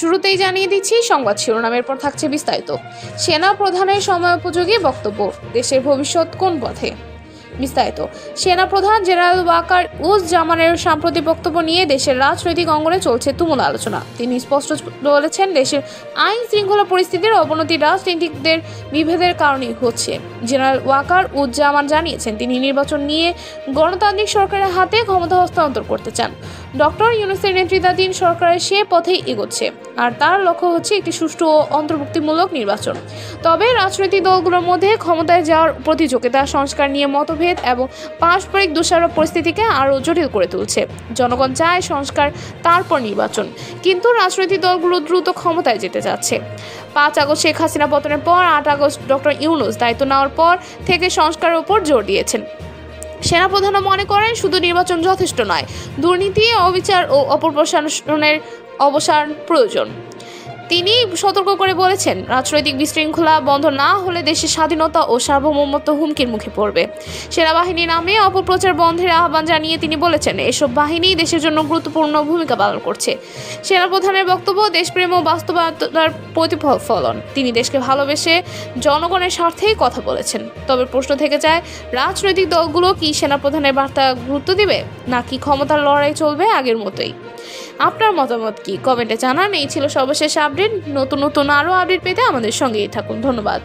শুরুতেই জানিয়ে দিচ্ছি সংবাদ শিরোনামের পর থাকছে বিস্তারিত। সেনা প্রধানের সময়োপযোগী বক্তব্য, দেশের ভবিষ্যৎ কোন পথে? বিস্তারিত। সেনা প্রধান জেনারেল ওয়াকার উজ-জামানের সাম্প্রতিক বক্তব্য নিয়ে দেশের রাজনৈতিক অঙ্গনে চলছে তুমুল আলোচনা। তিনি স্পষ্ট বলেছেন, দেশের আইন শৃঙ্খলা পরিস্থিতির অবনতি রাজনীতিকদের বিভেদের কারণেই হচ্ছে। জেনারেল ওয়াকার উজ-জামান জানিয়েছেন, তিনি নির্বাচন নিয়ে গণতান্ত্রিক সরকারের হাতে ক্ষমতা হস্তান্তর করতে চান। ডক্টর ইউনূসের নেতৃত্বাধীন সরকারের সে পথেই এগোচ্ছে, আর তার লক্ষ্য হচ্ছে একটি সুষ্ঠু ও অন্তর্ভুক্তিমূলক নির্বাচন। তবে রাজনৈতিক দলগুলোর মধ্যে ক্ষমতায় যাওয়ার প্রতিযোগিতা, সংস্কার নিয়ে মতভেদ এবং পারস্পরিক দোষারোপ পরিস্থিতিকে আরও জটিল করে তুলছে। জনগণ চায় সংস্কার, তারপর নির্বাচন, কিন্তু রাজনৈতিক দলগুলো দ্রুত ক্ষমতায় যেতে যাচ্ছে। 5 আগস্ট শেখ হাসিনা পতনের পর 8 আগস্ট ডক্টর ইউনূস দায়িত্ব নেওয়ার পর থেকে সংস্কারের উপর জোর দিয়েছেন। সেনাপ্রধানও মনে করেন, শুধু নির্বাচন যথেষ্ট নয়, দুর্নীতি, অবিচার ও অপপ্রশাসনের অবসান প্রয়োজন। তিনি সতর্ক করে বলেছেন, রাজনৈতিক বিশৃঙ্খলা বন্ধ না হলে দেশের স্বাধীনতা ও সার্বভৌমত্ব হুমকির মুখে পড়বে। সেনাবাহিনী নামে অপপ্রচার বন্ধের আহ্বান জানিয়ে তিনি বলেছেন, এসব বাহিনী দেশের জন্য গুরুত্বপূর্ণ ভূমিকা পালন করছে। সেনাপ্রধানের বক্তব্য দেশপ্রেম ও বাস্তবতার প্রতিফলন। তিনি দেশকে ভালোবেসে জনগণের স্বার্থেই কথা বলেছেন। তবে প্রশ্ন থেকে যায়, রাজনৈতিক দলগুলো কি সেনাপ্রধানের বার্তা গুরুত্ব দিবে, নাকি ক্ষমতার লড়াই চলবে আগের মতোই? আপনার মতামত কি? কমেন্টে জানান। এই ছিল সর্বশেষ আপডেট। নতুন আরও আপডেট পেতে আমাদের সঙ্গেই থাকুন। ধন্যবাদ।